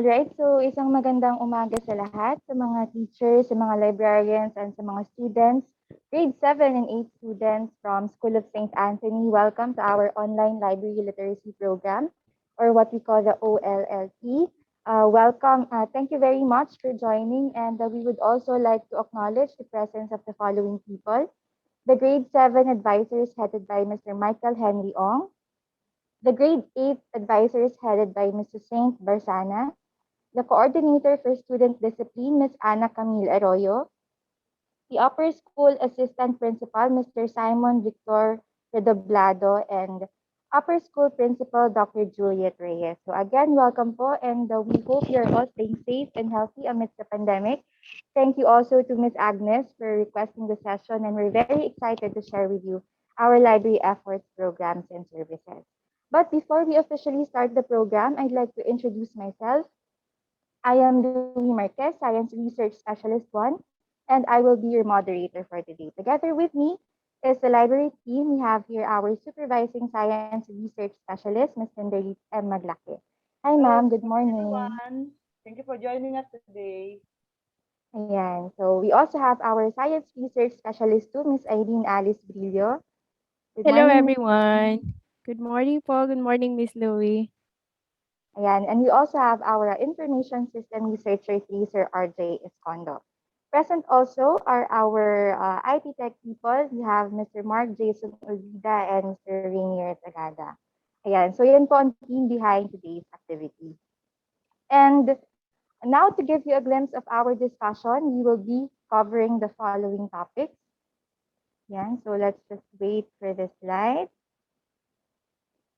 Alright, so isang magandang umaga sa lahat, sa mga teachers, sa mga librarians, and sa mga students, grade 7 and 8 students from School of St. Anthony. Welcome to our online library literacy program, or what we call the OLLT. Welcome, thank you very much for joining, and we would also like to acknowledge the presence of the following people. The grade 7 advisors headed by Mr. Michael Henry Ong, the grade 8 advisors headed by Mrs. Saint Barsana, the coordinator for student discipline, Ms. Ana Camille Arroyo, the upper school assistant principal, Mr. Simon Victor Redoblado, and upper school principal, Dr. Juliet Reyes. So again, welcome po, and we hope you're all staying safe and healthy amidst the pandemic. Thank you also to Ms. Agnes for requesting the session, and we're very excited to share with you our library efforts, programs, and services. But before we officially start the program, I'd like to introduce myself. I am Louie Marquez, Science Research Specialist 1, and I will be your moderator for today. Together with me is the library team. We have here our Supervising Science Research Specialist, Ms. Cinderly M. Maglake. Hi, Hello, ma'am. Good morning. everyone. Thank you for joining us today. Ayan. So we also have our Science Research Specialist 2, Ms. Eileen Alice Brillo. Good Hello, morning. everyone. Good morning po. Good morning, Miss Louie. Ayan. And we also have our Information System Researcher 3, Sir RJ Escondo. Present also are our IT tech people. We have Mr. Mark Jason Olvida and Mr. Rainier Tagada. Ayan. So yan po ang team behind today's activity. And now to give you a glimpse of our discussion, we will be covering the following topics. Yan. So let's just wait for the slide.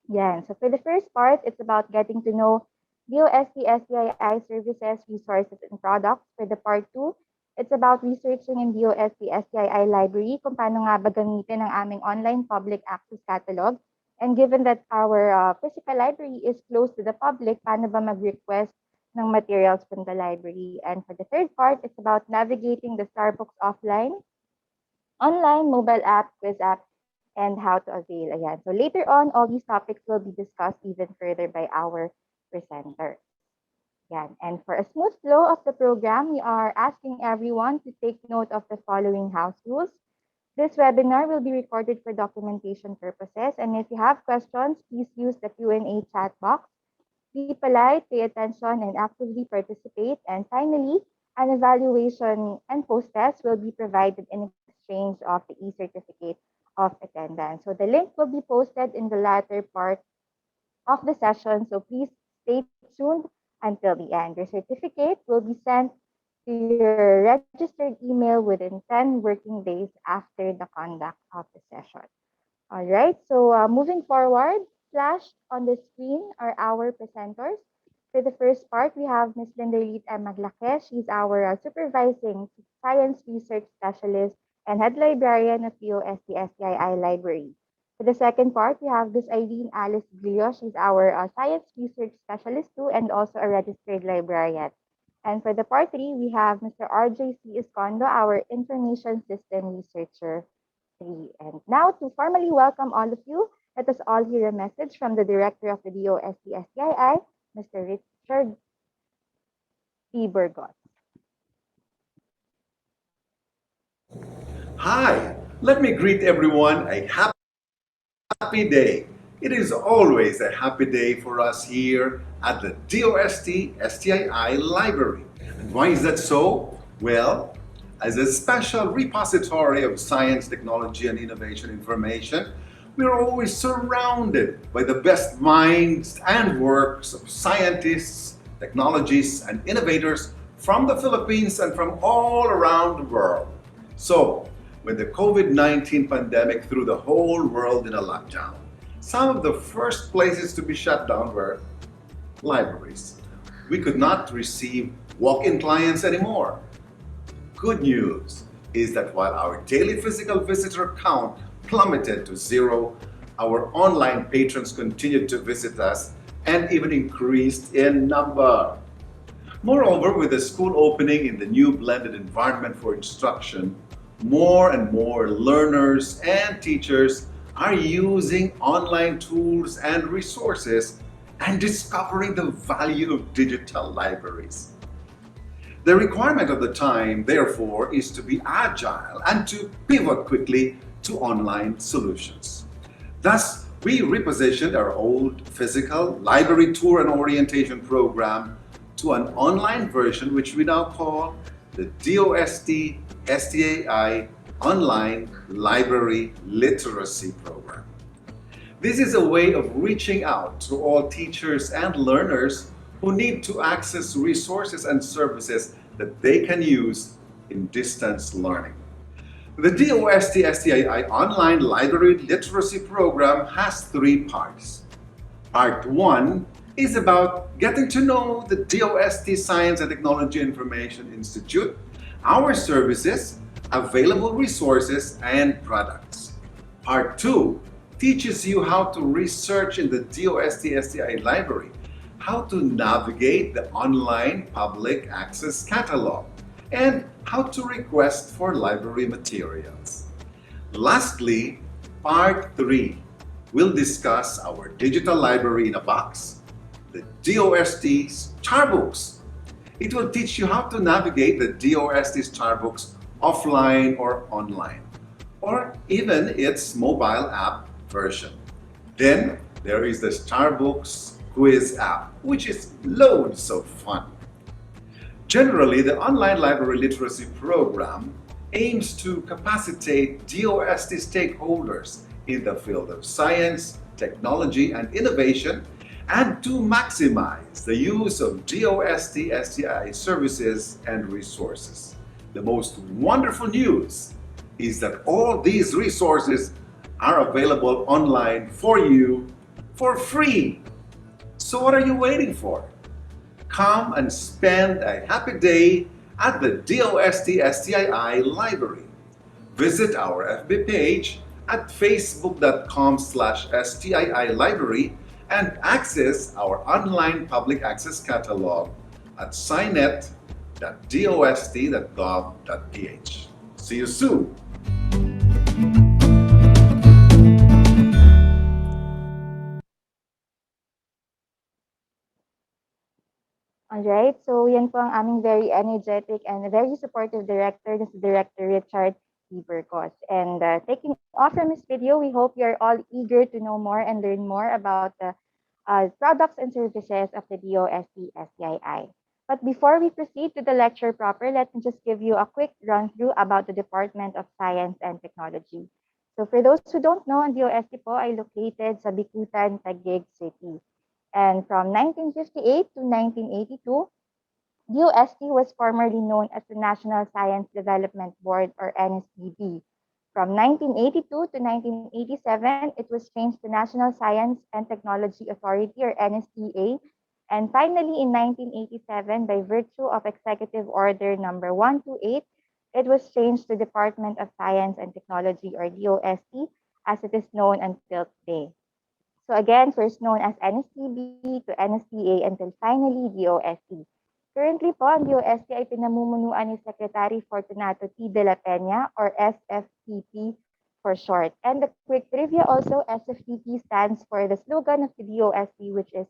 Yeah, so for the first part, it's about getting to know DOST-STII services, resources, and products. For the part 2, it's about researching in DOST-STII library kung paano nga ba gamitin ang aming online public access catalog. And given that our physical library is close to the public, paano ba mag-request ng materials from the library? And for the third part, it's about navigating the Starbucks offline, online, mobile app, quiz app, and how to avail. Ayan. So later on, all these topics will be discussed even further by our presenter. Ayan. And for a smooth flow of the program, we are asking everyone to take note of the following house rules. This webinar will be recorded for documentation purposes. And if you have questions, please use the Q&A chat box. Be polite, pay attention, and actively participate. And finally, an evaluation and post-test will be provided in exchange of the e-certificate of attendance. So the link will be posted in the latter part of the session. So please stay tuned until the end. Your certificate will be sent to your registered email within 10 working days after the conduct of the session. All right, so moving forward, flashed on the screen are our presenters. For the first part, we have Ms. Linderlit M. Maglake. She's our supervising science research specialist and head librarian of DOST-STII Library. For the second part, we have Ms. Eileen Alice Brillo. She's our science research specialist too, and also a registered librarian. And for the part 3, we have Mr. RJC Escondo, our information system researcher 3. And now to formally welcome all of you, let us all hear a message from the director of the DOST-STII, Mr. Richard P. Burgos. Hi, let me greet everyone a happy day. It is always a happy day for us here at the DOST-STII Library. And why is that so? Well, as a special repository of science, technology, and innovation information, we are always surrounded by the best minds and works of scientists, technologists, and innovators from the Philippines and from all around the world. So, when the COVID-19 pandemic threw the whole world in a lockdown, some of the first places to be shut down were libraries. We could not receive walk-in clients anymore. Good news is that while our daily physical visitor count plummeted to zero, our online patrons continued to visit us and even increased in number. Moreover, with the school opening in the new blended environment for instruction, more and more learners and teachers are using online tools and resources and discovering the value of digital libraries. The requirement of the time, therefore, is to be agile and to pivot quickly to online solutions. Thus, we repositioned our old physical library tour and orientation program to an online version, which we now call the DOST-STII Online Library Literacy Program. This is a way of reaching out to all teachers and learners who need to access resources and services that they can use in distance learning. The DOST-STII Online Library Literacy Program has three parts. Part 1 is about getting to know the DOST Science and Technology Information Institute, our services, available resources, and products. Part 2 teaches you how to research in the DOST-STI library, how to navigate the online public access catalog, and how to request for library materials. Lastly, Part 3 will discuss our digital library in a box, the DOST Starbooks. It will teach you how to navigate the DOST Starbooks offline or online, or even its mobile app version. Then there is the Starbooks quiz app, which is loads of fun. Generally, the online library literacy program aims to capacitate DOST stakeholders in the field of science, technology, and innovation, and to maximize the use of DOST-STI services and resources. The most wonderful news is that all these resources are available online for you for free. So what are you waiting for? Come and spend a happy day at the DOST-STII library. Visit our FB page at facebook.com/STII library and access our online public access catalog at scinet.dost.gov.ph. See you soon! Alright, so yan po ang aming very energetic and very supportive director, this is Director Richard Ibercos. And taking off from this video, we hope you're all eager to know more and learn more about the products and services of the DOST-STII. But before we proceed to the lecture proper, let me just give you a quick run-through about the Department of Science and Technology. So for those who don't know, ang DOST po ay located sa Bicutan, Taguig City. And from 1958 to 1982, DOST was formerly known as the National Science Development Board, or NSDB. From 1982 to 1987, it was changed to National Science and Technology Authority, or NSTA. And finally, in 1987, by virtue of Executive Order number 128, it was changed to Department of Science and Technology, or DOST, as it is known until today. So again, first known as NSTB to NSTA until finally DOST. Currently po, ang DOST ay pinamumunuan ni Secretary Fortunato T. de la Peña, or SFTP for short. And the quick trivia also, SFTP stands for the slogan of the DOST, which is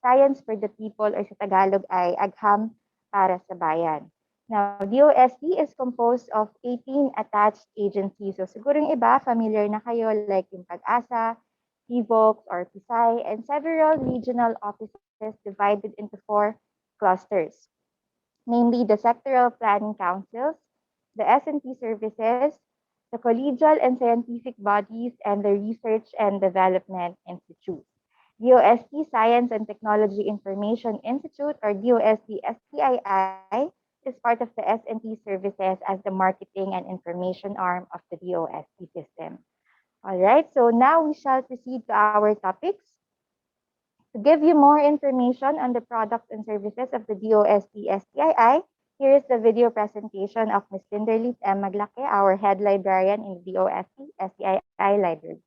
Science for the People, or sa Tagalog ay Agham para sa Bayan. Now, DOST is composed of 18 attached agencies. So siguro yung iba, familiar na kayo, like yung Pag-asa, PVOX, or PSI, and several regional offices divided into 4 clusters, namely the sectoral planning councils, the S&T services, the collegial and scientific bodies, and the research and development institute. DOST Science and Technology Information Institute, or DOST-STII, is part of the S&T services as the marketing and information arm of the DOST system. All right, so now we shall proceed to our topics. To give you more information on the products and services of the DOST-STII, here is the video presentation of Ms. Linderlit M. Maglake, our head librarian in the DOST-STII library.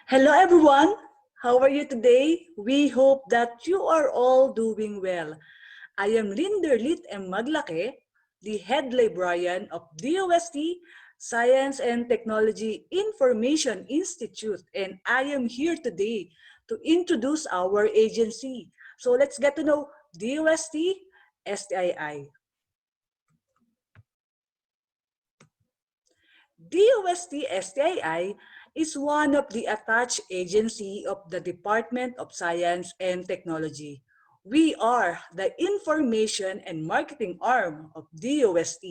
Hello everyone, how are you today? We hope that you are all doing well. I am Linderlit M. Maglake, the head librarian of DOST Science and Technology Information Institute, and I am here today to introduce our agency. So let's get to know DOST-STII. DOST-STII is one of the attached agency of the Department of Science and Technology. We are the information and marketing arm of DOST.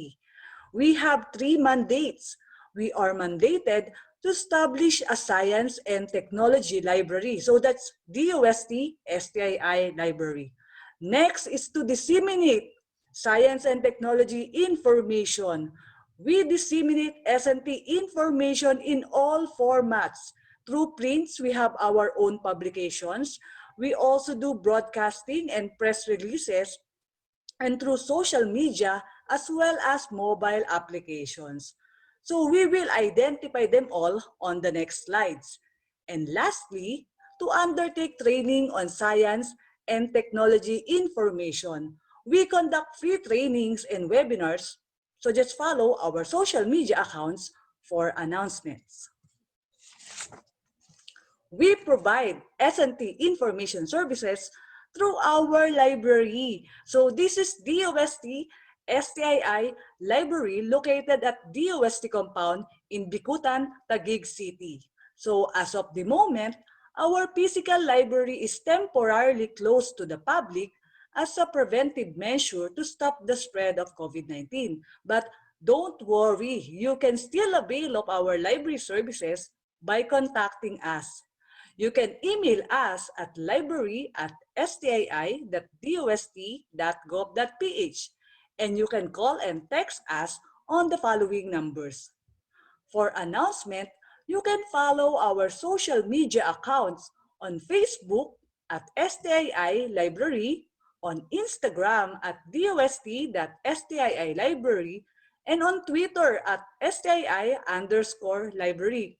We have 3 mandates. We are mandated to establish a science and technology library. So that's DOST-STII library. Next is to disseminate science and technology information. We disseminate S&T information in all formats. Through prints, we have our own publications. We also do broadcasting and press releases, and through social media as well as mobile applications. So we will identify them all on the next slides. And lastly, to undertake training on science and technology information, we conduct free trainings and webinars, so just follow our social media accounts for announcements. We provide S&T information services through our library. So this is DOST-STII library located at DOST compound in Bicutan, Taguig City. So as of the moment, our physical library is temporarily closed to the public as a preventive measure to stop the spread of COVID-19. But don't worry, you can still avail of our library services by contacting us. You can email us at library@stii.dost.gov.ph, and you can call and text us on the following numbers. For announcement, you can follow our social media accounts on Facebook at STII Library, on Instagram at dost.stii library, and on Twitter at STII_library.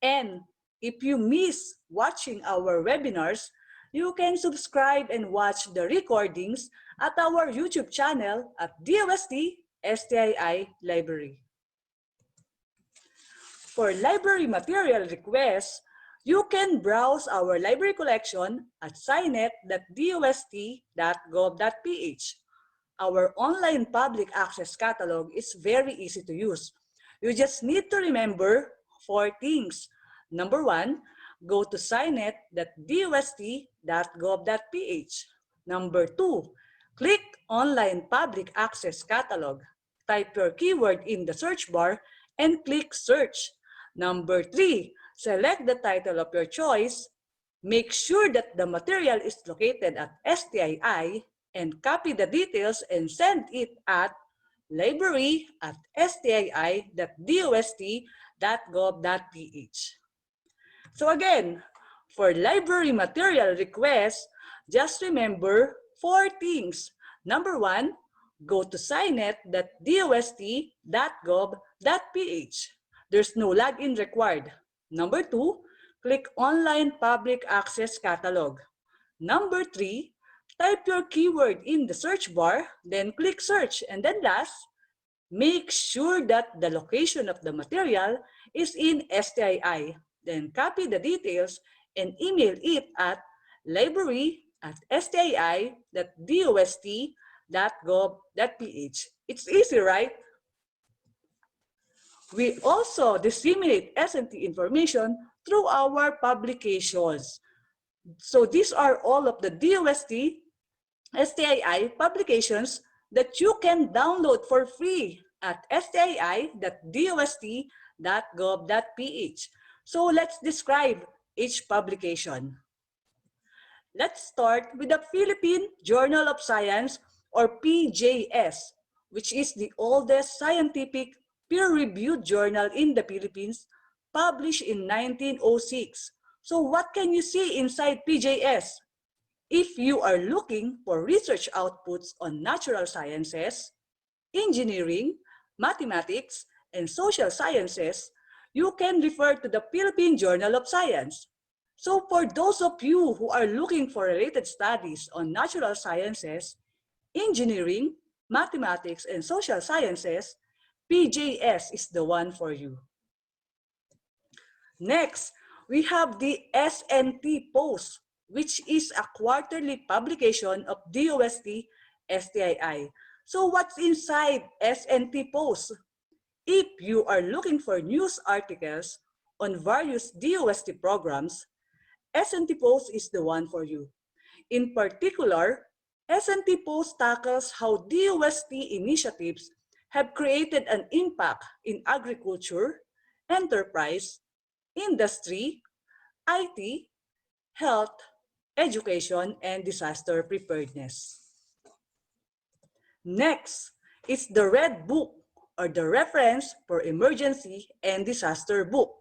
And if you miss watching our webinars, you can subscribe and watch the recordings at our YouTube channel at DOST-STII Library. For library material requests, you can browse our library collection at scinet.dost.gov.ph. Our online public access catalog is very easy to use. You just need to remember 4 things. Number 1, go to scinet.dost.gov.ph. Number 2, click Online Public Access Catalog. Type your keyword in the search bar and click Search. Number 3, select the title of your choice. Make sure that the material is located at STII and copy the details and send it at library@stii.dost.gov.ph. So again, for library material requests, just remember 4 things. Number 1, go to scinet.dost.gov.ph. There's no login required. Number 2, click Online Public Access Catalog. Number 3, type your keyword in the search bar, then click Search. And then last, make sure that the location of the material is in STII. Then copy the details and email it at library@stii.dost.gov.ph. It's easy, right? We also disseminate S&T information through our publications. So these are all of the DOST-STII publications that you can download for free at stii.dost.gov.ph. So let's describe each publication. Let's start with the Philippine Journal of Science, or PJS, which is the oldest scientific peer-reviewed journal in the Philippines, published in 1906. So what can you see inside PJS? If you are looking for research outputs on natural sciences, engineering, mathematics, and social sciences, you can refer to the Philippine Journal of Science. So for those of you who are looking for related studies on natural sciences, engineering, mathematics, and social sciences, PJS is the one for you. Next, we have the SNT Post, which is a quarterly publication of DOST-STII. So what's inside SNT Post? If you are looking for news articles on various DOST programs, SNT Post is the one for you. In particular, SNT Post tackles how DOST initiatives have created an impact in agriculture, enterprise, industry, IT, health, education, and disaster preparedness. Next is the Red Book, or the Reference for Emergency and Disaster Book.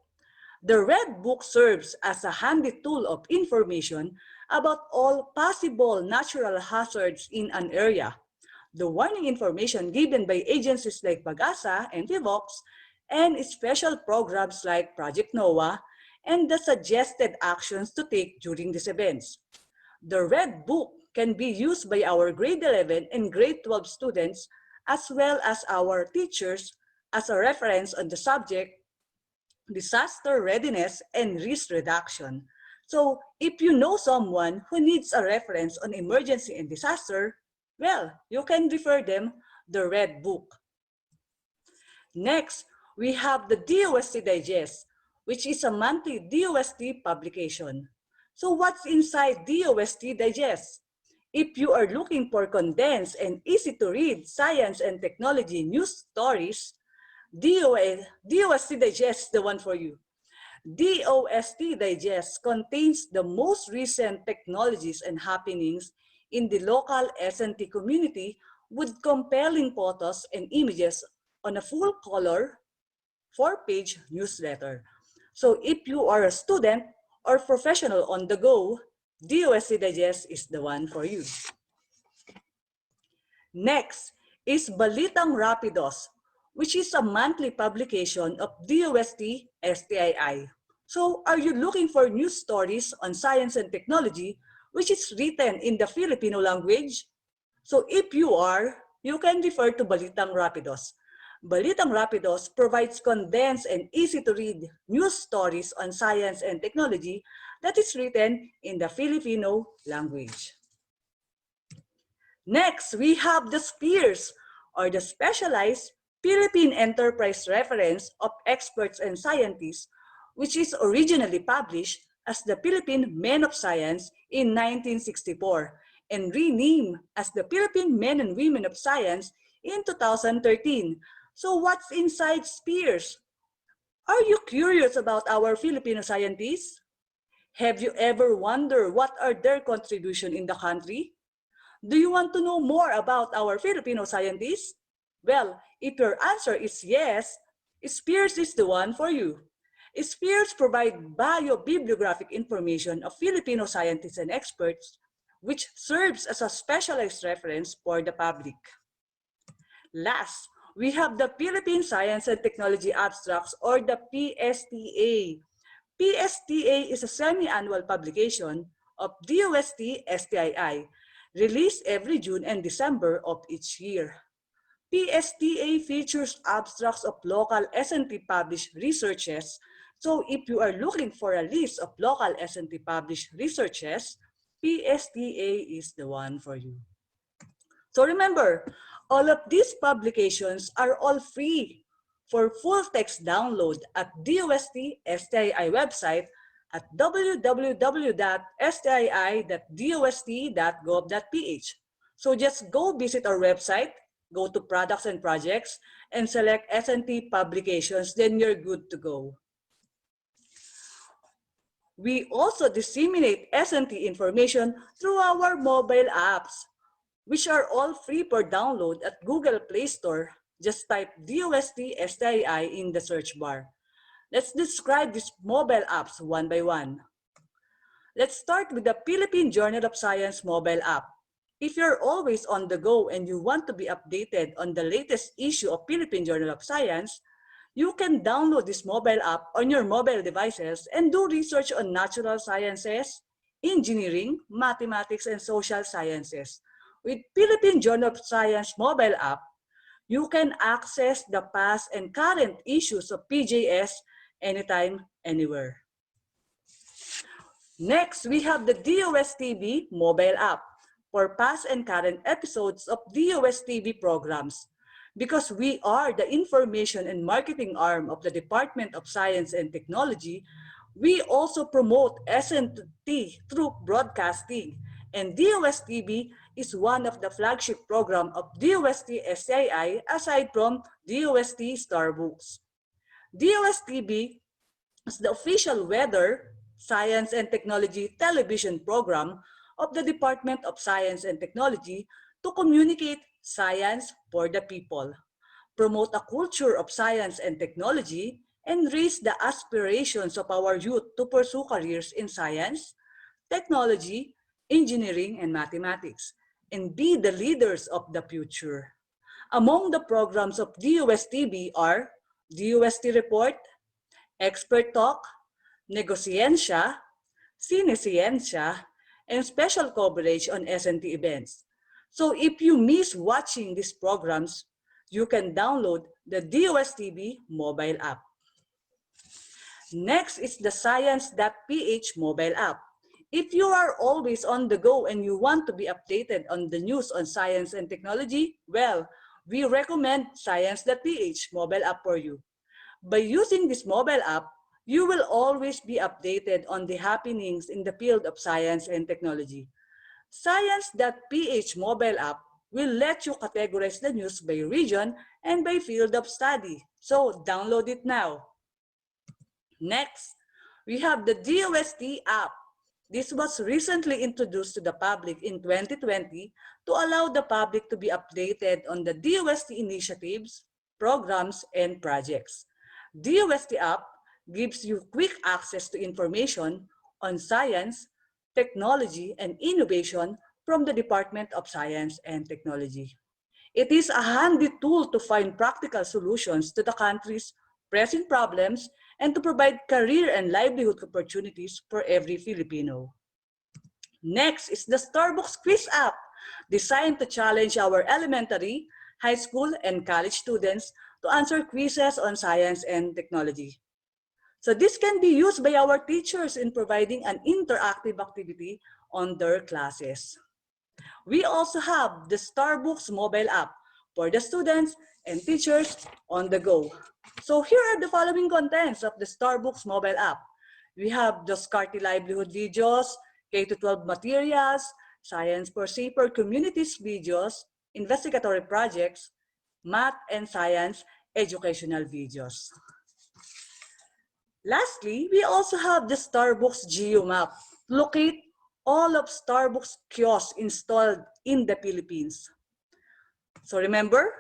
The Red Book serves as a handy tool of information about all possible natural hazards in an area. The warning information given by agencies like PAGASA and PHIVOX, and special programs like Project NOAA, and the suggested actions to take during these events. The Red Book can be used by our grade 11 and grade 12 students as well as our teachers as a reference on the subject disaster readiness and risk reduction. So if you know someone who needs a reference on emergency and disaster, well, you can refer them the Red Book. Next, we have the DOST Digest, which is a monthly DOST publication. So what's inside DOST Digest? If you are looking for condensed and easy to read science and technology news stories, DOST Digest is the one for you. DOST Digest contains the most recent technologies and happenings in the local SNT community with compelling photos and images on a full-color, 4-page newsletter. So if you are a student or professional on the go, DOST Digest is the one for you. Next is Balitang Rapidos, which is a monthly publication of DOST-STII. So are you looking for news stories on science and technology, which is written in the Filipino language? So if you are, you can refer to Balitang Rapidos. Balitang Rapidos provides condensed and easy-to-read news stories on science and technology that is written in the Filipino language. Next, we have the SPEARS, or the Specialized Philippine Enterprise Reference of Experts and Scientists, which is originally published as the Philippine Men of Science in 1964 and renamed as the Philippine Men and Women of Science in 2013. So what's inside SPEARS? Are you curious about our Filipino scientists? Have you ever wondered what are their contribution in the country? Do you want to know more about our Filipino scientists? Well, if your answer is yes, SPEARS is the one for you. SPEARS provide bio-bibliographic information of Filipino scientists and experts, which serves as a specialized reference for the public. Last, we have the Philippine Science and Technology Abstracts, or the PSTA. PSTA is a semi-annual publication of DOST-STII, released every June and December of each year. PSTA features abstracts of local SNT published researches. So if you are looking for a list of local SNT published researches, PSTA is the one for you. So remember, all of these publications are all free for full text download at DOST-STII website at www.stii.dost.gov.ph. So just go visit our website, go to Products and Projects, and select SNT Publications, then you're good to go. We also disseminate SNT information through our mobile apps, which are all free for download at Google Play Store. Just type DOST-STII in the search bar. Let's describe these mobile apps one by one. Let's start with the Philippine Journal of Science mobile app. If you're always on the go and you want to be updated on the latest issue of Philippine Journal of Science, you can download this mobile app on your mobile devices and do research on natural sciences, engineering, mathematics, and social sciences. With Philippine Journal of Science mobile app, You can access the past and current issues of PJS anytime, anywhere. Next, we have the DOST-TV mobile app for past and current episodes of DOST-TV programs. Because we are the information and marketing arm of the Department of Science and Technology, we also promote SNT through broadcasting. And DOST-TV is one of the flagship program of DOST-STII aside from DOST Starbooks. DOST-TV is the official weather, science, and technology television program of the Department of Science and Technology to communicate science for the people, promote a culture of science and technology, and raise the aspirations of our youth to pursue careers in science, technology, engineering, and mathematics, and be the leaders of the future. Among the programs of DOSTV are DOST Report, Expert Talk, Negosiencia, Sinesciencia, and special coverage on SNT events. So if you miss watching these programs, you can download the DOSTV mobile app. Next is the Science.ph mobile app. If you are always on the go and you want to be updated on the news on science and technology, well, we recommend Science.ph mobile app for you. By using this mobile app, you will always be updated on the happenings in the field of science and technology. Science.ph mobile app will let you categorize the news by region and by field of study. So download it now. Next, we have the DOST app. This was recently introduced to the public in 2020 to allow the public to be updated on the DOST initiatives, programs, and projects. DOST app gives you quick access to information on science, technology, and innovation from the Department of Science and Technology. It is a handy tool to find practical solutions to the country's pressing problems and to provide career and livelihood opportunities for every Filipino. Next is the Starbucks Quiz app, designed to challenge our elementary, high school, and college students to answer quizzes on science and technology. So this can be used by our teachers in providing an interactive activity on their classes. We also have the Starbucks mobile app for the students and teachers on the go. So here are the following contents of the Starbucks mobile app. We have the Scarty Livelihood videos, K-12 materials, Science for Safer Communities videos, investigatory projects, math and science educational videos. Lastly, we also have the Starbucks GeoMap. Locate all of Starbucks kiosks installed in the Philippines. So remember,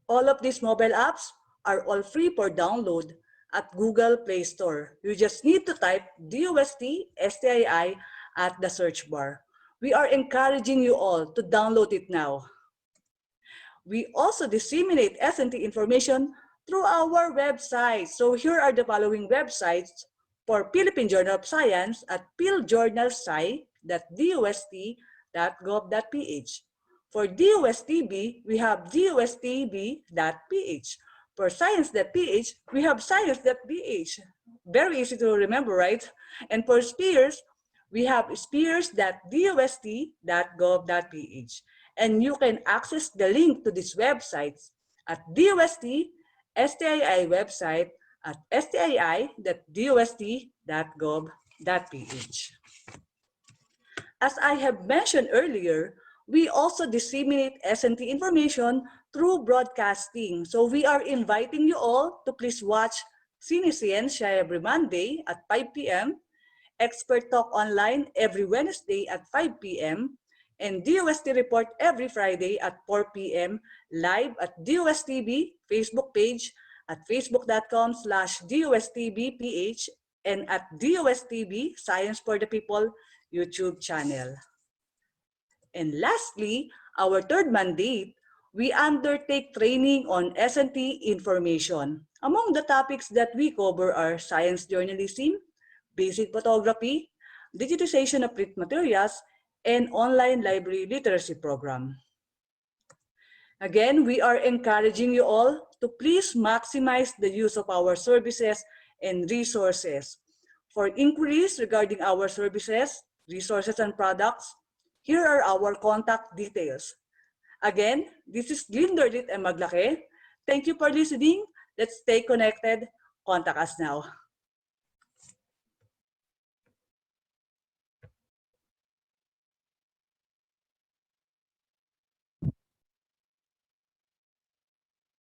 all of these mobile apps are all free for download at Google Play Store. You just need to type DOST-STII at the search bar. We are encouraging you all to download it now. We also disseminate SNT information through our website. So here are the following websites for Philippine Journal of Science at philjournalsci.dost.gov.ph. For DOSTB, we have dostb.ph. For science.ph, we have science.ph. Very easy to remember, right? And for SPEARS, we have spears.dost.gov.ph. And you can access the link to these websites at DOST-STII website at stii.dost.gov.ph. As I have mentioned earlier, we also disseminate SNT information through broadcasting. So we are inviting you all to please watch Sinesciencia every Monday at 5 p.m., Expert Talk Online every Wednesday at 5 p.m., and DOST Report every Friday at 4 p.m. live at DOSTV Facebook page at facebook.com/DOSTVPH and at DOSTV Science for the People YouTube channel. And lastly, our third mandate, we undertake training on SNT information. Among the topics that we cover are science journalism, basic photography, digitization of print materials, and online library literacy program. Again, we are encouraging you all to please maximize the use of our services and resources. For inquiries regarding our services, resources, and products, here are our contact details. Again, this is Glinda and Maglake. Thank you for listening. Let's stay connected. Contact us now.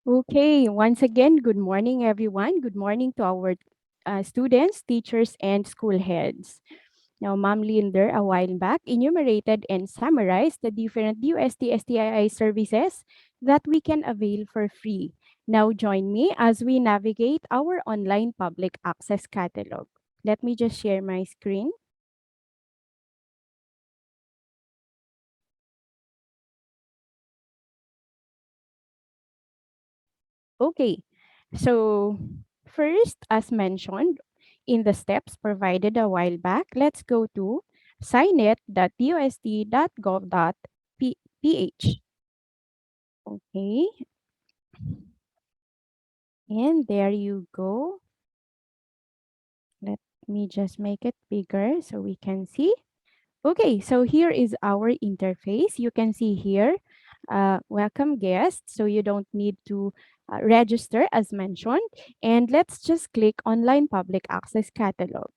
Okay, once again, good morning, everyone. Good morning to our students, teachers, and school heads. Now, Ma'am Linder, a while back, enumerated and summarized the different UST-STII services that we can avail for free. Now, join me as we navigate our online public access catalog. Let me just share my screen. Okay, so first, as mentioned in the steps provided a while back, let's go to signet.dost.gov.ph. Okay, and there you go. Let me just make it bigger so we can see. Okay, so here is our interface. You can see here, welcome guests. So you don't need to register as mentioned. And let's just click online public access catalog.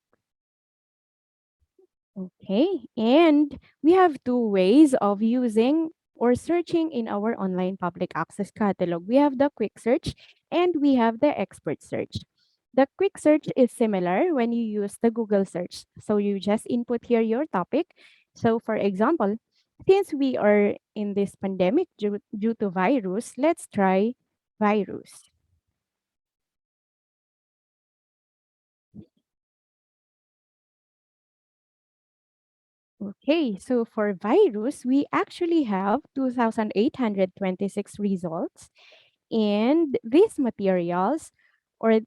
Okay, and we have two ways of using or searching in our online public access catalog. We have the quick search and we have the expert search. The quick search is similar when you use the Google search. So you just input here your topic. So for example, since we are in this pandemic due to virus, let's try virus. Okay, so for virus, we actually have 2,826 results. And these materials are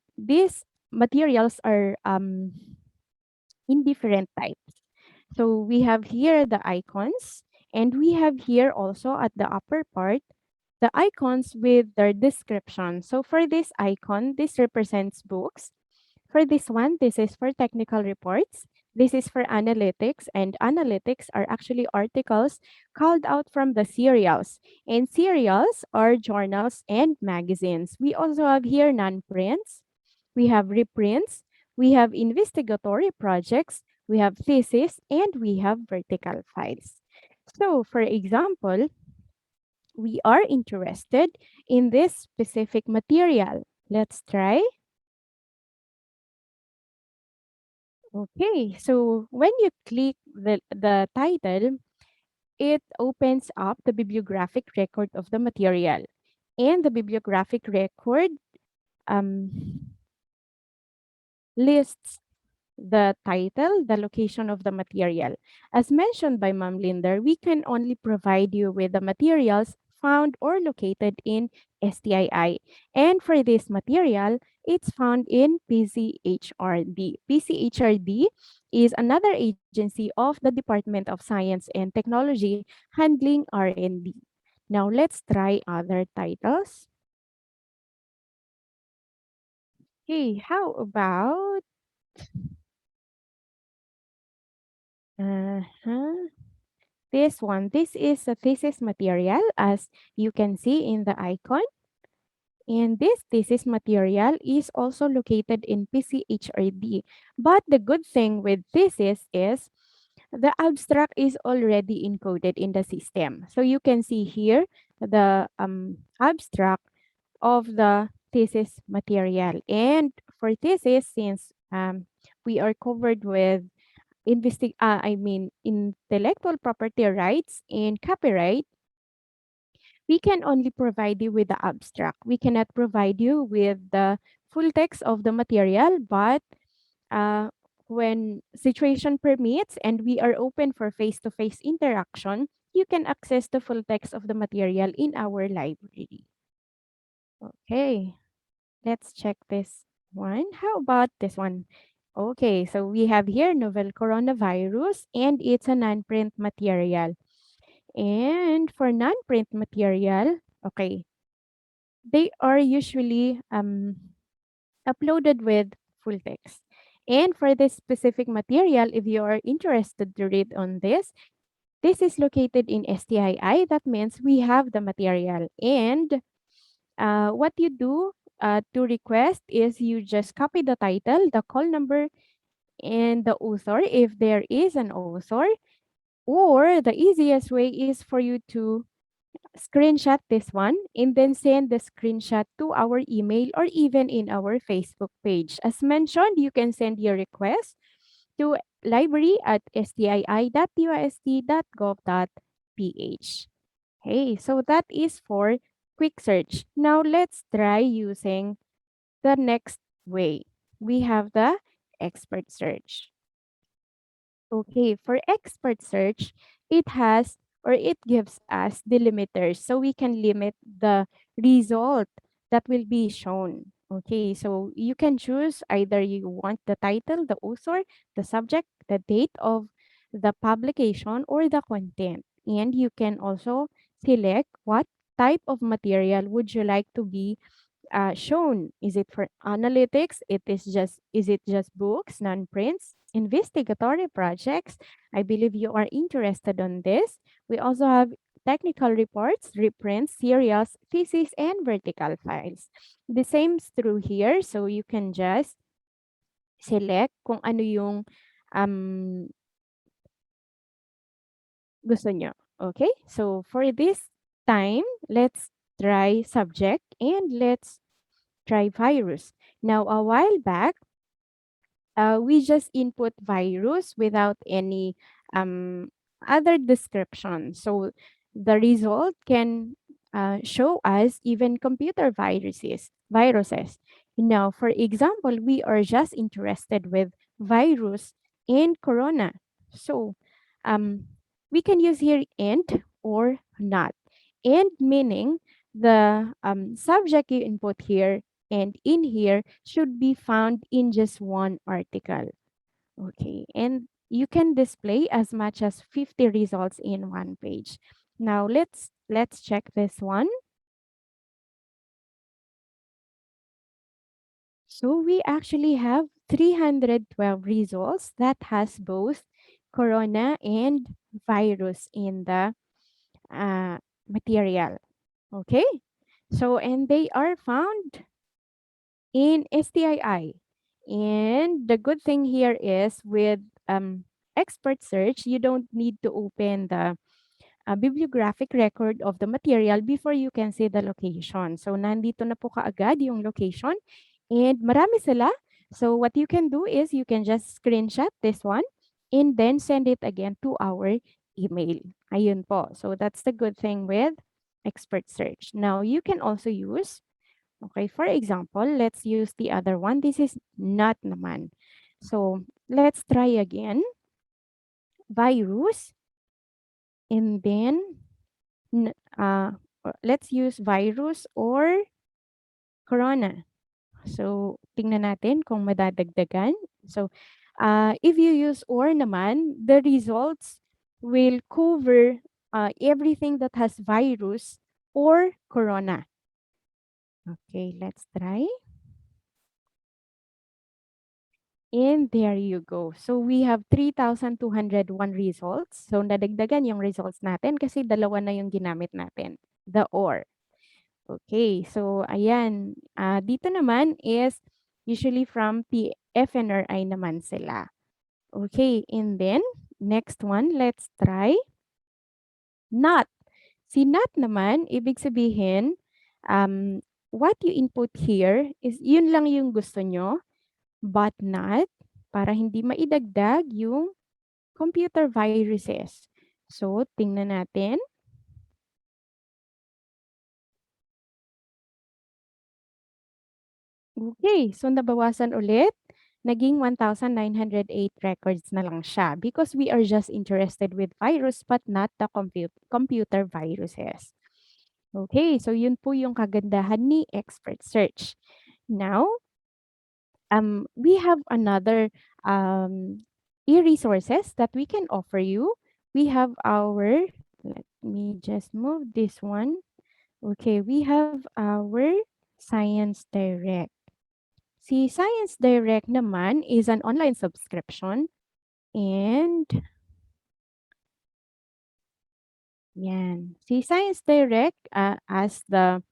in different types. So we have here the icons, and we have here also at the upper part, the icons with their description. So for this icon, this represents books. For this one, this is for technical reports. This is for analytics, and analytics are actually articles called out from the serials. And serials are journals and magazines. We also have here non-prints. We have reprints. We have investigatory projects. We have thesis, and we have vertical files. So, for example, we are interested in this specific material. Let's try. Okay, so when you click the title, it opens up the bibliographic record of the material. And the bibliographic record um, lists the title, the location of the material. As mentioned by Ma'am Linder, we can only provide you with the materials found or located in STII. And for this material, it's found in PCHRD. PCHRD is another agency of the Department of Science and Technology handling R&D. Now let's try other titles. Okay, how about uh-huh. This one, this is a thesis material as you can see in the icon. And this thesis material is also located in PCHRD. But the good thing with thesis is the abstract is already encoded in the system. So you can see here the abstract of the thesis material. And for thesis, since we are covered with intellectual property rights and copyright, we can only provide you with the abstract. We cannot provide you with the full text of the material, but uh, when situation permits and we are open for face-to-face interaction, you can access the full text of the material in our library. Okay, let's check this one. How about this one? Okay, so we have here novel coronavirus and it's a non-print material. And for non-print material, Okay. They are usually uploaded with full text. And for this specific material, if you are interested to read on this is located in STII. That means we have the material. And what you do to request is you just copy the title, the call number, and the author if there is an author. Or the easiest way is for you to screenshot this one and then send the screenshot to our email or even in our Facebook page. As mentioned, you can send your request to library@stii.ust.gov.ph. Okay, so that is for quick search. Now let's try using the next way. We have the expert search. Okay, for expert search, it has or it gives us delimiters so we can limit the result that will be shown. Okay, so you can choose either you want the title, the author, the subject, the date of the publication, or the content. And you can also select what type of material would you like to be shown. Is it for analytics? Is it just books, non-prints, investigatory projects? I believe you are interested on this. We also have technical reports, reprints, serials, thesis, and vertical files. The same is true here. So you can just select kung ano yung um, gusto nyo. Okay? So for this time, let's try subject and let's try virus. Now, a while back, we just input virus without any um, other description. So the result can show us even computer viruses. Now, for example, we are just interested with virus and corona. So um, we can use here and or not. And meaning the subject you input here and in here should be found in just one article. Okay, and you can display as much as 50 results in one page. Now let's check this one. So we actually have 312 results that has both corona and virus in the material. Okay, so and they are found in STII. And the good thing here is with expert search, you don't need to open the bibliographic record of the material before you can see the location. So nandito na po kaagad yung location and marami sila. So what you can do is you can just screenshot this one and then send it again to our email. Ayun po. So that's the good thing with expert search. Now you can also use okay, for example, let's use the other one. This is not naman. So let's try again. Virus. And then let's use virus or corona. So tingnan natin kung madadagdagan. So if you use or naman, the results will cover everything that has virus or corona. Okay, let's try. And there you go. So we have 3,201 results. So nadagdagan yung results natin kasi dalawa na yung ginamit natin, the or. Okay, so ayan. Dito naman is usually from FNRI naman sila. Okay, and then next one, let's try not. Si not naman, ibig sabihin, what you input here is yun lang yung gusto nyo but not para hindi maidagdag yung computer viruses. So, tingnan natin. Okay, so nabawasan ulit. Naging 1,908 records na lang siya because we are just interested with virus but not the computer viruses. Okay, so yun po yung kagandahan ni expert search. Now, we have another e-resources that we can offer you. We have our, let me just move this one. Okay, we have our Science Direct. Si Science Direct naman is an online subscription and yan. Si Science Direct, as the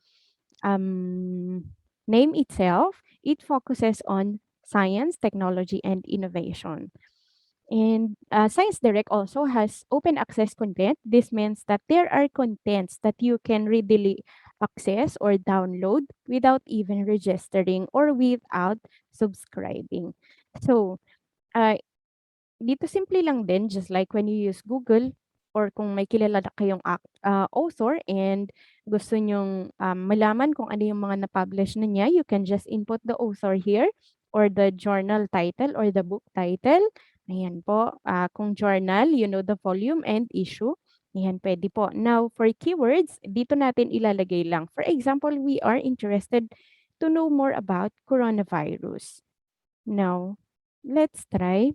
name itself, it focuses on science, technology, and innovation. And Science Direct also has open access content. This means that there are contents that you can readily access or download without even registering or without subscribing. So, uh, dito simple lang din, just like when you use Google or kung may kilala na kayong author and gusto nyong malaman kung ano yung mga na-publish na niya, you can just input the author here or the journal title or the book title. Ayan po. Kung journal, you know the volume and issue. Ayan, pwede po. Now, for keywords, dito natin ilalagay lang. For example, we are interested to know more about coronavirus. Now, let's try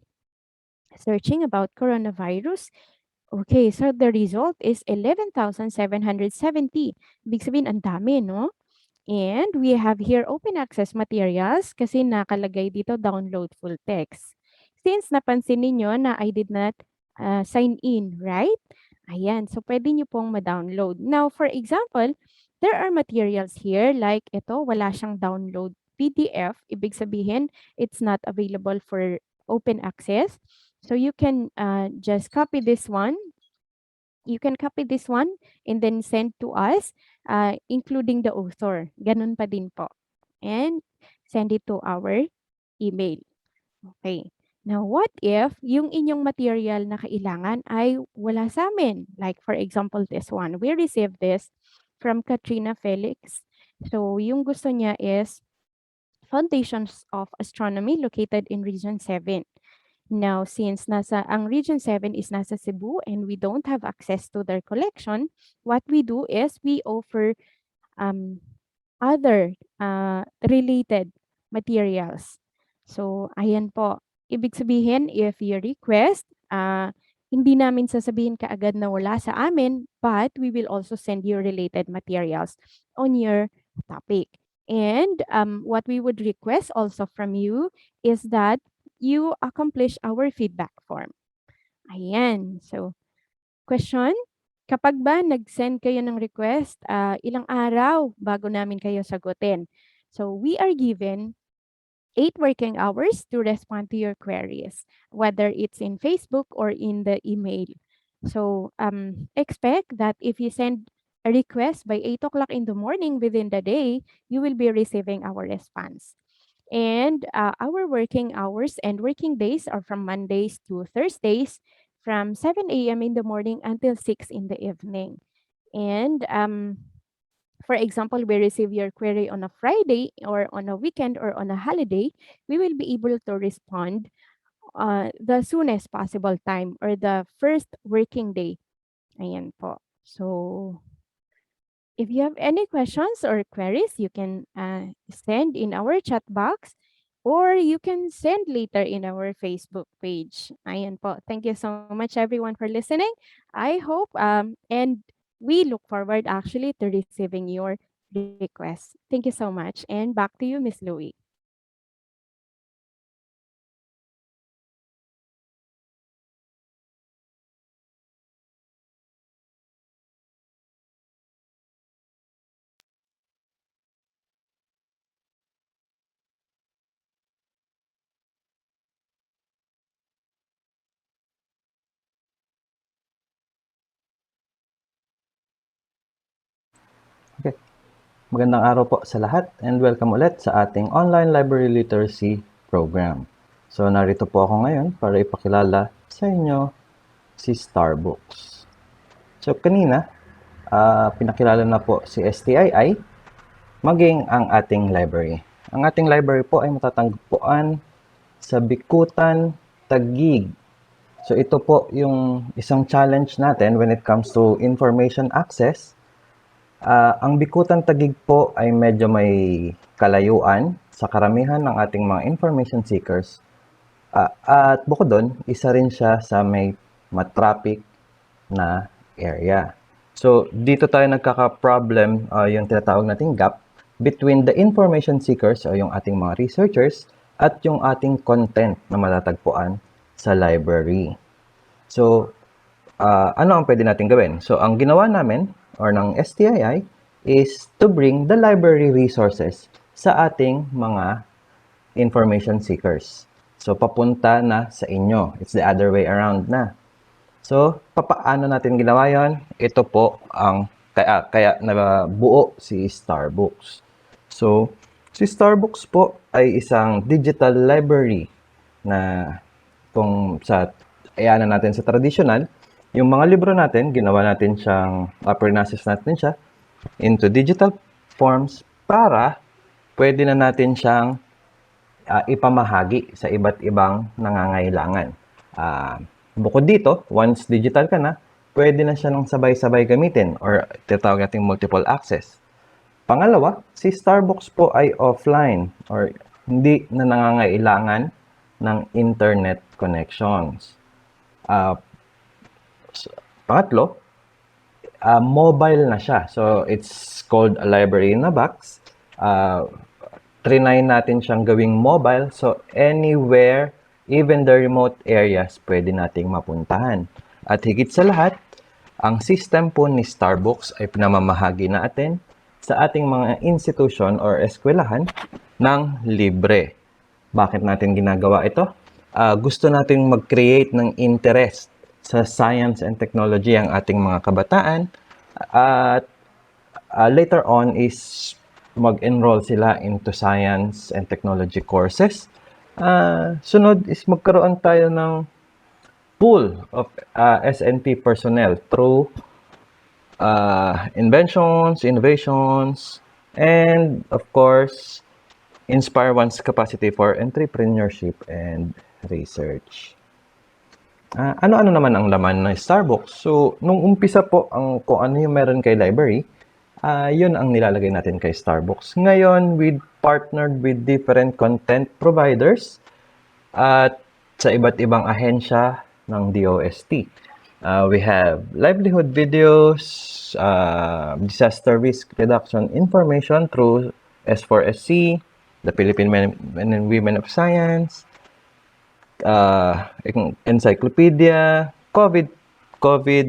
searching about coronavirus. Okay, so the result is 11,770. Ibig sabihin, ang dami, no? And we have here open access materials kasi nakalagay dito download full text. Since napansin ninyo na I did not sign in, right? Ayan, so pwede nyo pong ma-download. Now, for example, there are materials here like ito, wala siyang download PDF. Ibig sabihin, it's not available for open access. So you can just copy this one. You can copy this one and then send to us, including the author. Ganun pa din po. And send it to our email. Okay. Now, what if yung inyong material na kailangan ay wala sa amin? Like, for example, this one. We received this from Katrina Felix. So, yung gusto niya is Foundations of Astronomy located in Region 7. Now, since ang Region 7 is nasa Cebu and we don't have access to their collection, what we do is we offer um, other related materials. So, ayan po. Ibig sabihin, if you request, hindi namin sasabihin kaagad na wala sa amin, but we will also send you related materials on your topic. And what we would request also from you is that you accomplish our feedback form. Ayan. So, question? Kapag ba nag-send kayo ng request, ilang araw bago namin kayo sagutin? So, we are given 8 working hours to respond to your queries, whether it's in Facebook or in the email. So, expect that if you send a request by 8 o'clock in the morning within the day, you will be receiving our response. And our working hours and working days are from Mondays to Thursdays from 7 a.m. in the morning until 6 in the evening. And for example, we receive your query on a Friday or on a weekend or on a holiday, we will be able to respond the soonest possible time or the first working day. Ayan po. So, if you have any questions or queries, you can send in our chat box or you can send later in our Facebook page. Ayan po. Thank you so much everyone for listening. I hope and we look forward actually to receiving your requests. Thank you so much. And back to you, Miss Louie. Okay. Magandang araw po sa lahat and welcome ulit sa ating online library literacy program. So narito po ako ngayon para ipakilala sa inyo si Starbucks. So kanina, pinakilala na po si STII maging ang ating library. Ang ating library po ay matatagpuan sa Bikutan, Taguig. So ito po yung isang challenge natin when it comes to information access. Ang Bikutan Taguig po ay medyo may kalayuan sa karamihan ng ating mga information seekers. At bukod doon, isa rin siya sa may matraffic na area. So, dito tayo nagkaka-problem, yung tinatawag nating gap between the information seekers o yung ating mga researchers at yung ating content na matatagpuan sa library. So, ano ang pwede natin gawin? So, ang ginawa namin or ng STII is to bring the library resources sa ating mga information seekers. So, papunta na sa inyo. It's the other way around na. So, papaano natin ginawa yon? Ito po ang kaya nabuo si Starbucks. So, si Starbucks po ay isang digital library na kung sa ayan natin sa traditional, yung mga libro natin, ginawa natin siyang, process natin siya into digital forms para pwede na natin siyang ipamahagi sa iba't ibang nangangailangan. Bukod dito, once digital ka na, pwede na siya ng sabay-sabay gamitin or tinatawag nating multiple access. Pangalawa, si Starbucks po ay offline or hindi na nangangailangan ng internet connections. Pangatlo, mobile na siya. So, it's called a library in a box. Trinay natin siyang gawing mobile. So, anywhere, even the remote areas, pwede nating mapuntahan. At higit sa lahat, ang system po ni Starbucks ay pinamamahagi natin sa ating mga institution or eskwelahan ng libre. Bakit natin ginagawa ito? Gusto natin mag-create ng interest sa science and technology ang ating mga kabataan at later on is mag-enroll sila into science and technology courses. Sunod is magkaroon tayo ng pool of SNT personnel through inventions, innovations, and of course, inspire one's capacity for entrepreneurship and research. Ano-ano naman ang laman ng Starbucks? So, nung umpisa po, kung ano yung meron kay library, yun ang nilalagay natin kay Starbucks. Ngayon, we partnered with different content providers at sa iba't ibang ahensya ng DOST. We have livelihood videos, disaster risk reduction information through S4SC, the Philippine Men and Women of Science, encyclopedia, COVID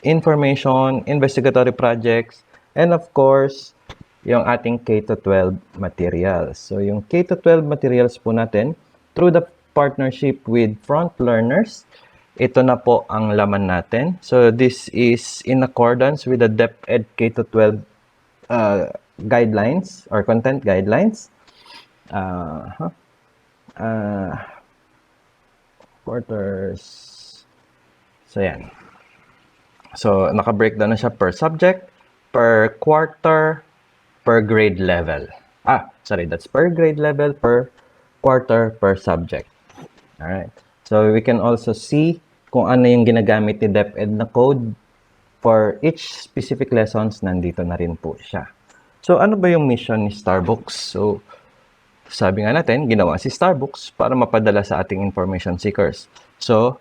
information, investigatory projects, and of course, yung ating K-12 materials. So, yung K-12 materials po natin, through the partnership with Front Learners, ito na po ang laman natin. So, this is in accordance with the DepEd K-12 guidelines or content guidelines. Quarters. So, yan. So, naka-breakdown na siya per subject, per quarter, per grade level. That's per grade level, per quarter, per subject. Alright. So, we can also see kung ano yung ginagamit ni DepEd na code for each specific lessons, nandito na rin po siya. So, ano ba yung mission ni Starbucks? So, sabi nga natin, ginawa si Starbucks para mapadala sa ating information seekers. So,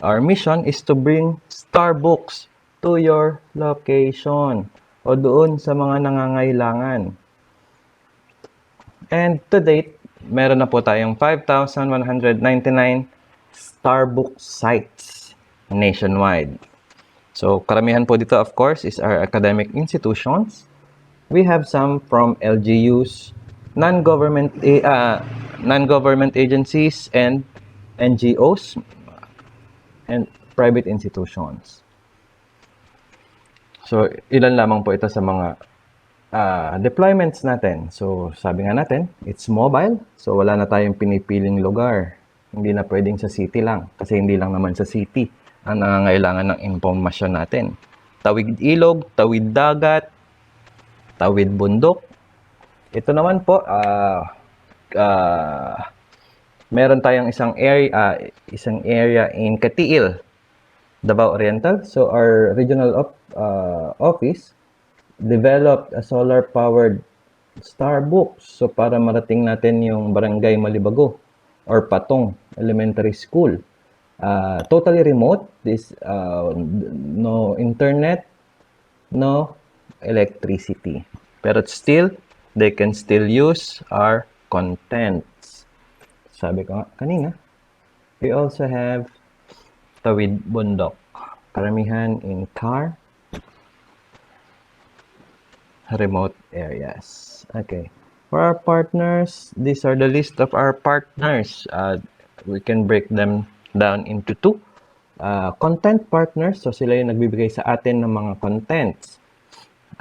our mission is to bring Starbucks to your location o doon sa mga nangangailangan. And to date, meron na po tayong 5,199 Starbucks sites nationwide. So, karamihan po dito, of course, is our academic institutions. We have some from LGUs, non-government agencies, and NGOs, and private institutions. So, ilan lamang po ito sa mga deployments natin. So, sabi nga natin, it's mobile. So, wala na tayong pinipiling lugar. Hindi na pwedeng sa city lang. Kasi hindi lang naman sa city ang nangangailangan ng impormasyon natin. Tawid ilog, tawid dagat, tawid bundok. Ito naman po, meron tayong isang area in Katiil, Davao Oriental. So, our regional office developed a solar-powered Starbucks. So, para marating natin yung Barangay Malibago or Patong Elementary School. Totally remote. No internet, no electricity. Pero still, they can still use our contents. Sabi ko nga kanina, we also have Tawid Bundok. Karamihan in car, remote areas. Okay. For our partners, these are the list of our partners. We can break them down into two. Content partners, so sila yung nagbibigay sa atin ng mga contents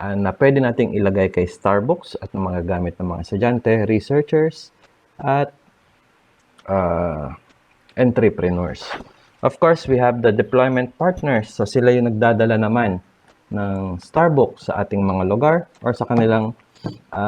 na pwede nating ilagay kay Starbucks at ng mga gamit ng mga estudyante, researchers, at entrepreneurs. Of course, we have the deployment partners. So sila yung nagdadala naman ng Starbucks sa ating mga lugar or sa kanilang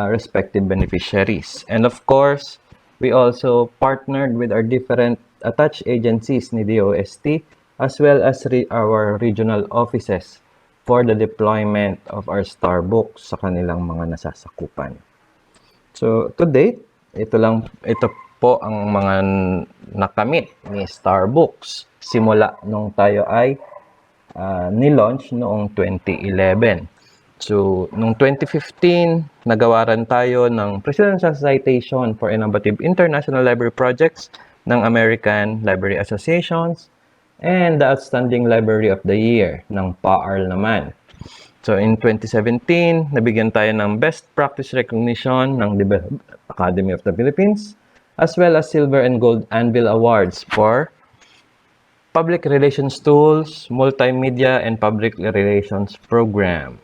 respective beneficiaries. And of course, we also partnered with our different attached agencies ni DOST as well as our regional offices for the deployment of our Starbucks sa kanilang mga nasasakupan. So, to date, ito po ang mga nakamit ni Starbucks simula nung tayo ay ni-launch noong 2011. So, noong 2015, nagawaran tayo ng Presidential Citation for Innovative International Library Projects ng American Library Associations and the Outstanding Library of the Year ng PAARL naman. So, in 2017, nabigyan tayo ng Best Practice Recognition ng Development Academy of the Philippines, as well as Silver and Gold Anvil Awards for Public Relations Tools, Multimedia, and Public Relations Program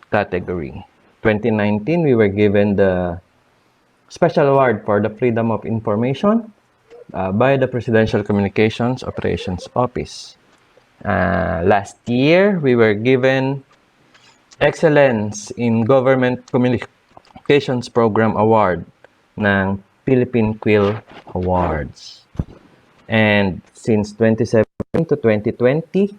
category. 2019, we were given the Special Award for the Freedom of Information by the Presidential Communications Operations Office. Last year, we were given Excellence in Government Communications Program Award ng Philippine Quill Awards. And since 2017 to 2020,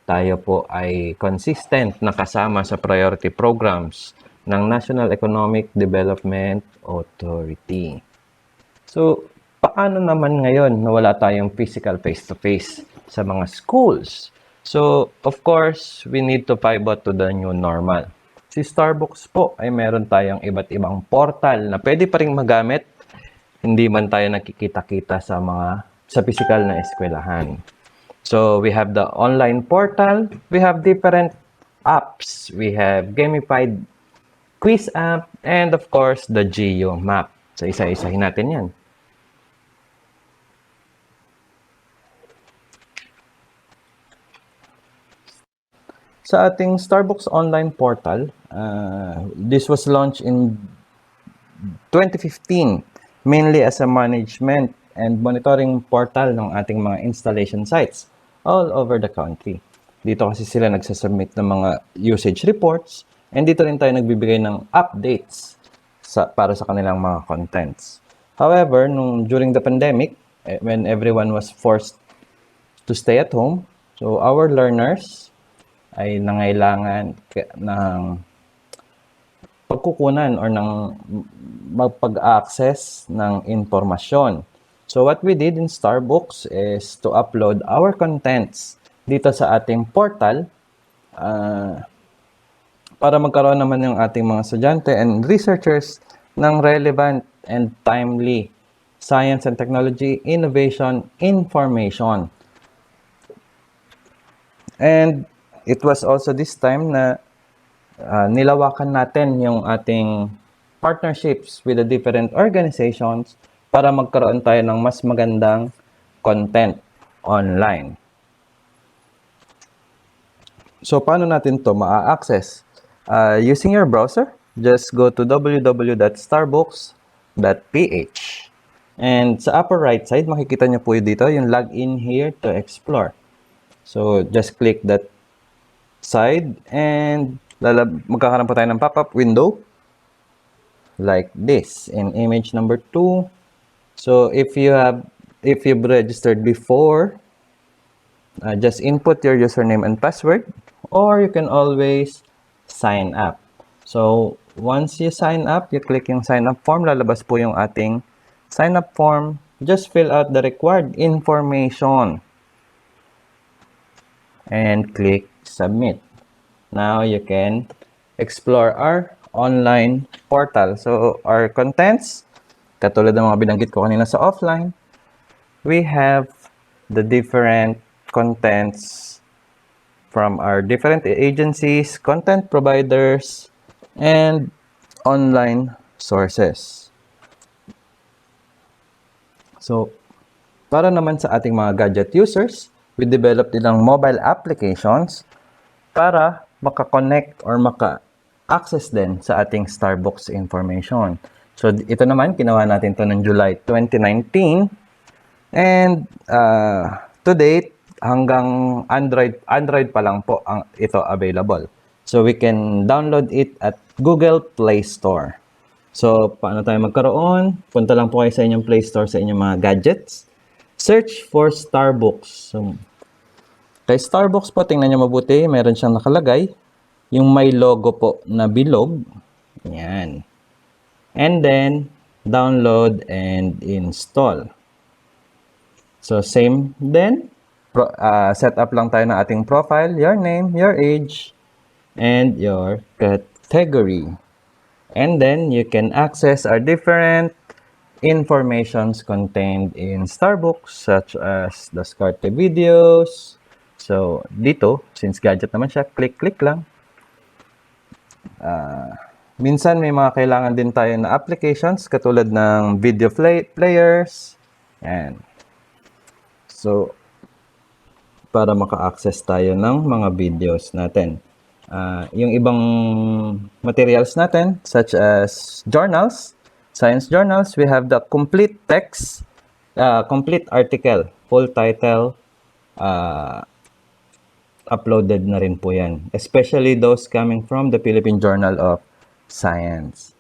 tayo po ay consistent na kasama sa priority programs ng National Economic Development Authority. So, paano naman ngayon na wala tayong physical face-to-face sa mga schools? So, of course, we need to pivot to the new normal. Si Starbucks po ay meron tayong iba't ibang portal na pwede pa rin magamit, hindi man tayo nakikita-kita sa physical na eskwelahan. So, we have the online portal, we have different apps, we have gamified quiz app, and of course, the Geo map. So, isa-isahin natin yan. Sa ating Starbucks online portal, this was launched in 2015, mainly as a management and monitoring portal ng ating mga installation sites all over the country. Dito kasi sila nagsasubmit ng mga usage reports and dito rin tayo nagbibigay ng updates para sa kanilang mga contents. However, during the pandemic, when everyone was forced to stay at home, so our learners ay nangailangan ng pagkukunan or ng magpag-access ng informasyon. So what we did in Starbucks is to upload our contents dito sa ating portal para magkaroon naman yung ating mga estudyante and researchers ng relevant and timely science and technology, innovation, information. And it was also this time na nilawakan natin yung ating partnerships with the different organizations para magkaroon tayo ng mas magandang content online. So, paano natin to ma-access? Using your browser, just go to www.starbucks.ph. And sa upper right side, makikita nyo po dito yung login here to explore. So, just click that side and magkakaroon po tayo ng pop-up window like this in image number 2. So if you've registered before, just input your username and password, or you can always sign up. So once you sign up, you click yung sign up form, lalabas po yung ating sign up form. Just fill out the required information and click submit. Now you can explore our online portal. So our contents, katulad ng mga binanggit ko kanina sa offline, we have the different contents from our different agencies, content providers, and online sources. So, para naman sa ating mga gadget users, we develop nilang mobile applications para maka-connect or maka-access din sa ating Starbucks information. So, ito naman, ginawa natin to ng July 2019. And to date, hanggang Android pa lang po ito available. So, we can download it at Google Play Store. So, paano tayo magkaroon? Punta lang po kayo sa inyong Play Store sa inyong mga gadgets. Search for Starbucks. So, kay Starbucks po, tingnan nyo mabuti, meron siyang nakalagay. Yung may logo po na bilog. Yan. And then, download and install. So, same din. Set up lang tayo ng ating profile, your name, your age, and your category. And then, you can access our different informations contained in Starbucks, such as the Discarte videos. So, dito, since gadget naman siya, click-click lang. Minsan, may mga kailangan din tayo na applications, katulad ng video players. And so, para maka-access tayo ng mga videos natin. Yung ibang materials natin, such as journals, science journals, we have the complete text, complete article, full title, uploaded na rin po yan. Especially those coming from the Philippine Journal of Science.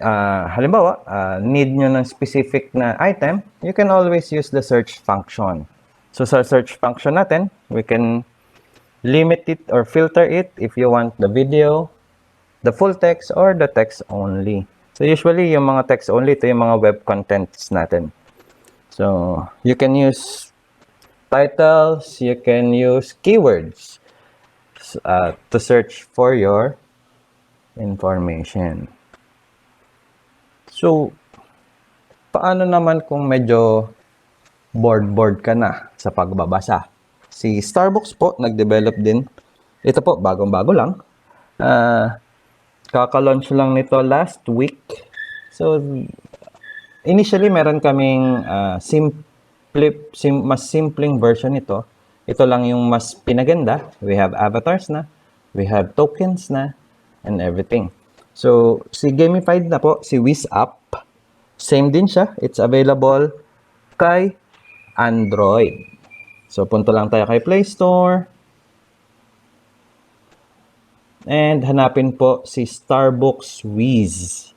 Halimbawa, need nyo ng specific na item, you can always use the search function. So sa search function natin, we can limit it or filter it if you want the video, the full text, or the text only. So usually, yung mga text only, ito yung mga web contents natin. So you can use titles, you can use keywords to search for your information. So, paano naman kung medyo bored ka na sa pagbabasa? Si Starbucks po, nag-develop din. Ito po, bagong-bago lang. Kaka-launch lang nito last week. So, initially, meron kaming mas simpleng version nito. Ito lang yung mas pinaganda. We have avatars na. We have tokens na. And everything. So, si gamified na po, si Wiz App. Same din siya. It's available kay Android. So, punta lang tayo kay Play Store. And hanapin po si Starbucks Wiz.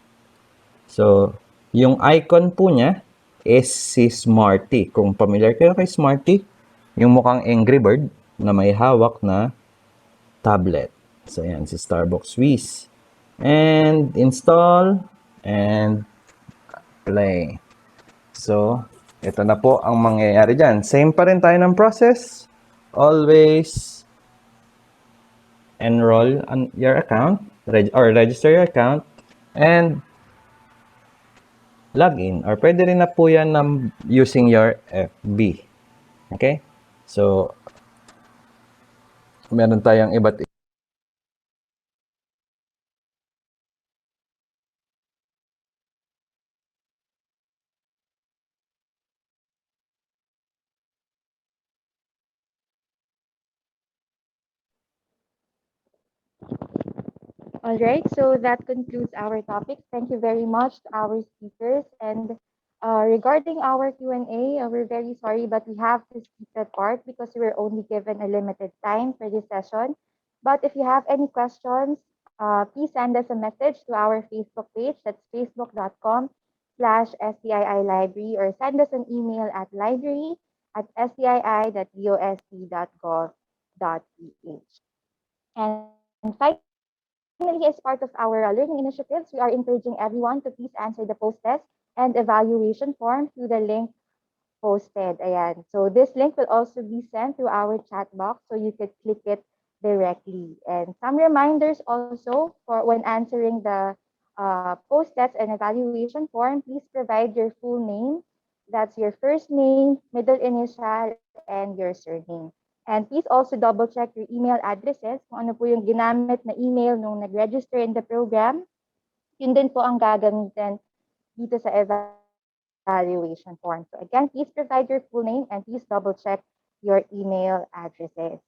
So, yung icon po niya is si Smarty. Kung familiar kayo kay Smarty, yung mukhang Angry Bird na may hawak na tablet. So, yan, si Starbucks Wiz. And install and play. So, ito na po ang mangyayari dyan. Same pa rin tayo ng process. Always enroll on your account or register your account and login. Or pwede rin na po yan using your FB. Okay? So, meron tayong iba't All right, so that concludes our topic. Thank you very much to our speakers. And regarding our Q&A, we're very sorry, but we have to skip that part because we were only given a limited time for this session. But if you have any questions, please send us a message to our Facebook page. That's facebook.com/STII library, or send us an email at library@stii.dost.gov.ph. And finally, as part of our learning initiatives, we are encouraging everyone to please answer the post test and evaluation form through the link posted. Ayan. So this link will also be sent through our chat box so you could click it directly. And some reminders also for when answering the post test and evaluation form, please provide your full name. That's your first name, middle initial, and your surname. And please also double check your email addresses kung ano po yung ginamit na email nung nag-register in the program. Yun din po ang gagamitin dito sa evaluation form. So again, please provide your full name and please double check your email addresses.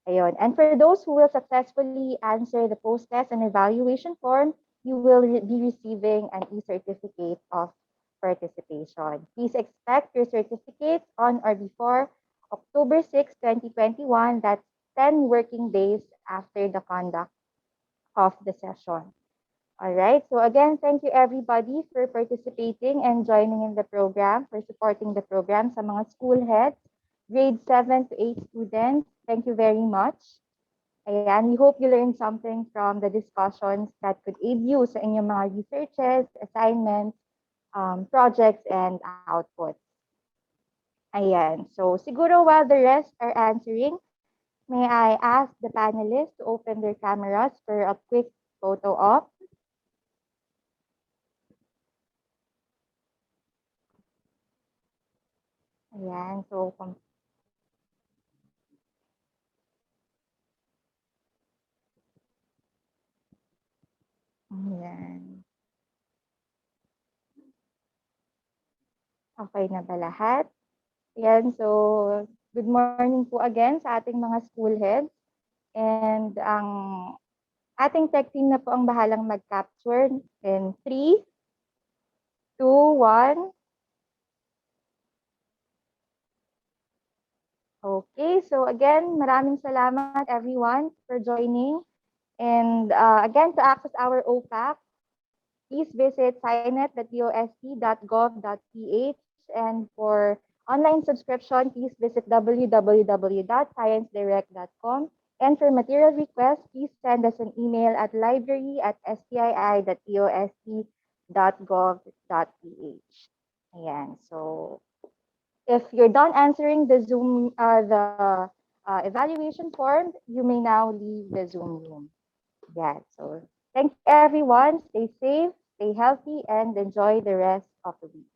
Ayun. And for those who will successfully answer the post test and evaluation form, you will be receiving an e-certificate of participation. Please expect your certificates on or before October 6, 2021. That's 10 working days after the conduct of the session. All right. So again, thank you everybody for participating and joining in the program, for supporting the program sa mga school heads, grade 7 to 8 students. Thank you very much. Ayan, we hope you learned something from the discussions that could aid you sa inyong mga researches, assignments, projects, and outputs. Ayan. So siguro while the rest are answering, may I ask the panelists to open their cameras for a quick photo op. Ayan, so ayan. Okay na ba lahat? Ayan, so good morning po again sa ating mga school heads. And ang ating tech team na po ang bahalang mag-capture in 3, 2, 1. Okay, so again, maraming salamat everyone for joining. And again, to access our OPAC, please visit signet.dost.gov.ph. And for online subscription, please visit www.sciencedirect.com. And for material requests, please send us an email at library@stii.dost.gov.ph. Ayan, so if you're done answering the Zoom, the evaluation form, you may now leave the Zoom room. Yeah, so thank you everyone. Stay safe, stay healthy, and enjoy the rest of the week.